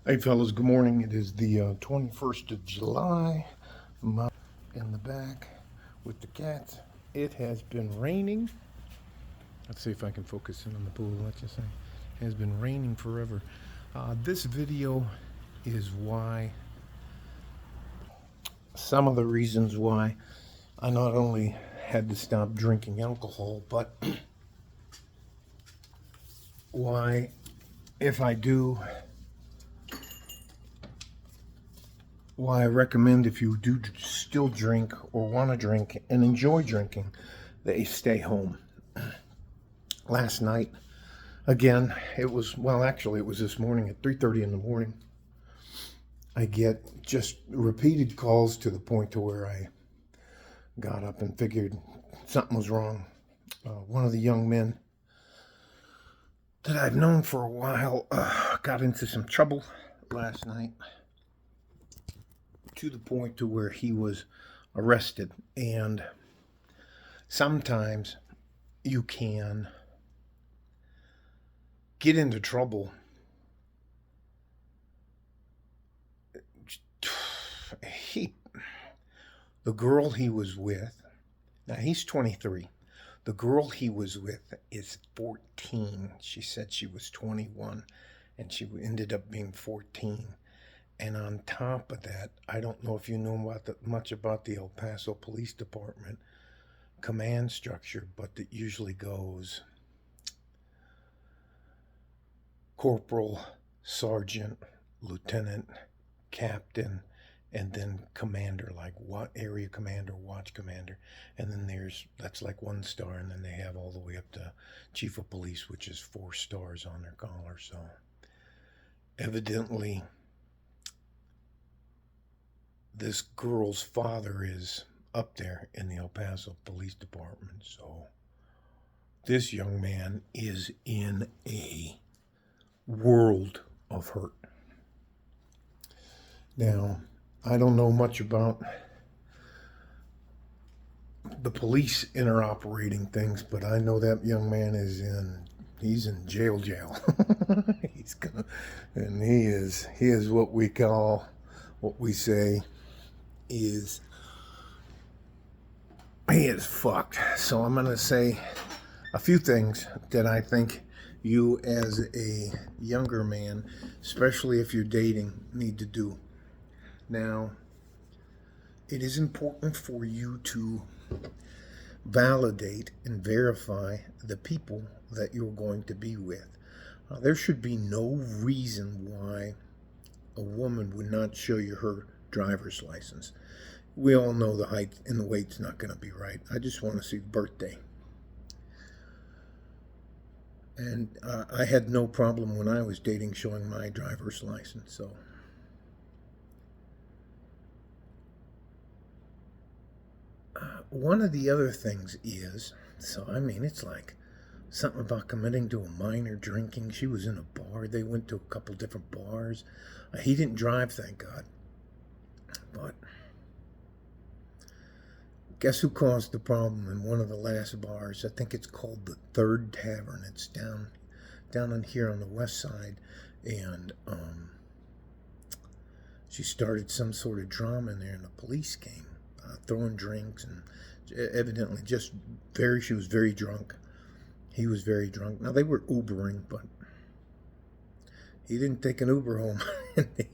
Hey fellas, good morning. It is the 21st of July. I'm in the back with the cats. It has been raining. Let's see if I can focus in on the pool. Let's just say it has been raining forever. This video is why, some of the reasons why I not only had to stop drinking alcohol, but why, if I do, why I recommend if you do still drink or want to drink and enjoy drinking, that you stay home. Last night, again, actually it was this morning at 3:30 in the morning. I get just repeated calls to the point to where I got up and figured something was wrong. One of the young men that I've known for a while got into some trouble last night, to the point to where he was arrested. And sometimes you can get into trouble. He, the girl he was with, now he's 23. The girl he was with is 14. She said she was 21 and she ended up being 14. And on top of that, I don't know if you know much about the El Paso Police Department command structure, but it usually goes corporal, sergeant, lieutenant, captain, and then commander, like what area commander, watch commander, and then that's like 1 star, and then they have all the way up to chief of police, which is 4 stars on their collar. So evidently this girl's father is up there in the El Paso Police Department. So this young man is in a world of hurt. Now, I don't know much about the police interoperating things, but I know that young man he's in jail. He's gonna, and he is what we say is, he is fucked. So I'm gonna say a few things that I think you as a younger man, especially if you're dating, need to do. Now, it is important for you to validate and verify the people that you're going to be with. There should be no reason why a woman would not show you her driver's license. We all know the height and the weight's not going to be right. I just want to see birthday. And I had no problem when I was dating showing my driver's license. So one of the other things is, it's like something about committing to a minor drinking. She was in a bar. They went to a couple different bars. He didn't drive, thank God. But guess who caused the problem in one of the last bars? I think it's called the Third Tavern. It's down in here on the west side. And she started some sort of drama in there, and the police came, throwing drinks, and evidently she was very drunk. He was very drunk. Now, they were Ubering, but he didn't take an Uber home.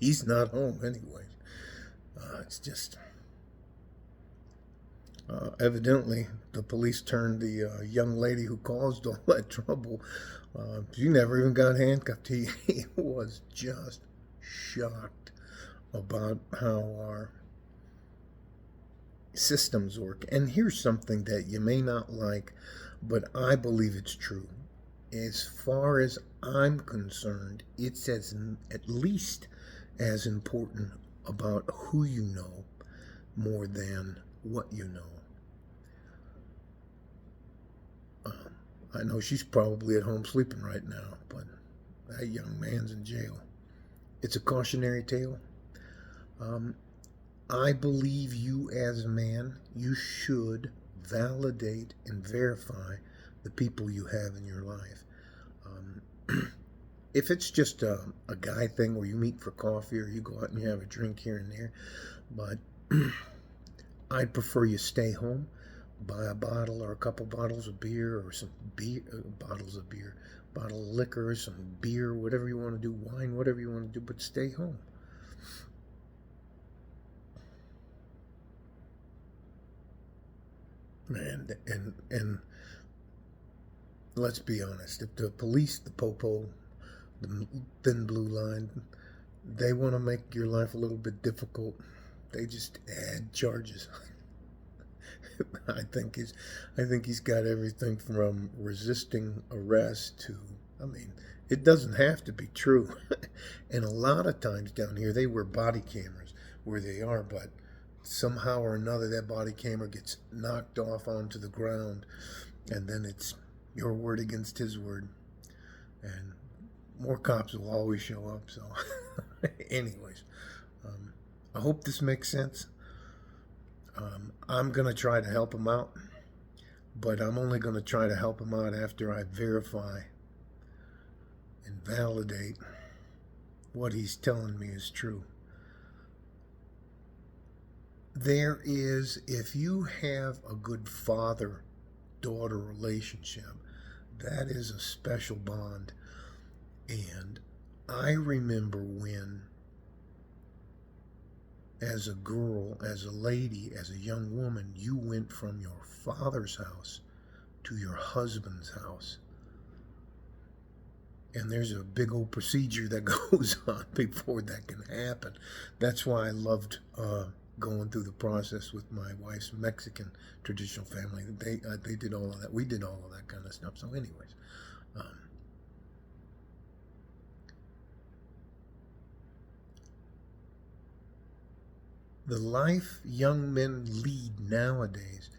He's not home anyways. It's just... evidently, the police turned the young lady who caused all that trouble. She never even got handcuffed. He was just shocked about how our systems work. And here's something that you may not like, but I believe it's true. As far as I'm concerned, it's at least as important about who you know more than what you know. I know she's probably at home sleeping right now, but that young man's in jail. It's a cautionary tale. I believe you as a man, you should validate and verify the people you have in your life. if it's just a guy thing where you meet for coffee or you go out and you have a drink here and there, but I'd prefer you stay home, buy a bottle or a couple bottles of beer or some bottles of beer, bottle of liquor, some beer, whatever you want to do, wine, whatever you want to do, but stay home. Man, and let's be honest, if the police, the popo, the thin blue line, they want to make your life a little bit difficult, they just add charges. I think he's got everything from resisting arrest to, I mean, it doesn't have to be true. And a lot of times down here they wear body cameras where they are, but somehow or another that body camera gets knocked off onto the ground, and then it's your word against his word, and more cops will always show up. So anyways, I hope this makes sense. I'm going to try to help him out, but I'm only going to try to help him out after I verify and validate what he's telling me is true. There is, if you have a good father-daughter relationship, that is a special bond. And I remember when, as a girl, as a lady, as a young woman, you went from your father's house to your husband's house. And there's a big old procedure that goes on before that can happen. That's why I loved going through the process with my wife's Mexican traditional family. They did all of that. We did all of that kind of stuff. So anyways, the life young men lead nowadays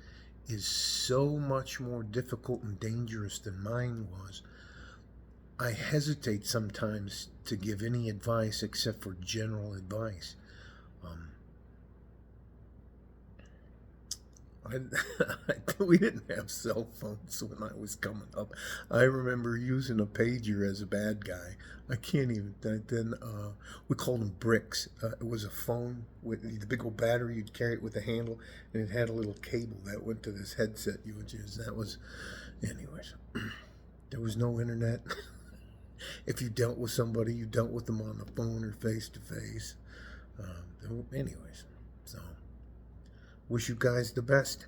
is so much more difficult and dangerous than mine was. I hesitate sometimes to give any advice except for general advice. We didn't have cell phones when I was coming up. I remember using a pager as a bad guy. I can't even. Then we called them bricks. It was a phone with the big old battery. You'd carry it with a handle, and it had a little cable that went to this headset you would use. That was, anyways. There was no internet. If you dealt with somebody, you dealt with them on the phone or face to face. Anyways, so wish you guys the best.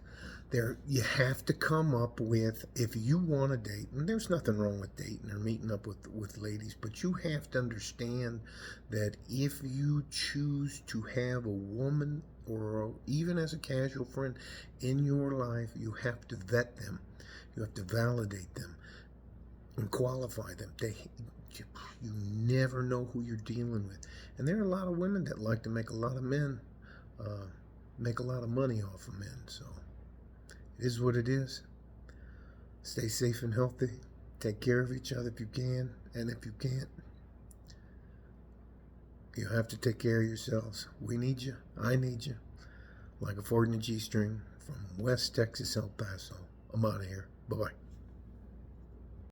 There, you have to come up with, if you want to date, and there's nothing wrong with dating or meeting up with ladies, but you have to understand that if you choose to have a woman or even as a casual friend in your life, you have to vet them. You have to validate them and qualify them. You never know who you're dealing with. And there are a lot of women that like to make a lot of men make a lot of money off of men. So it is what it is. Stay safe and healthy. Take care of each other if you can, and if you can't, you have to take care of yourselves. We need you. I need you. Like a 4 and a G-string from West Texas, El Paso. I'm out of here. Bye-bye.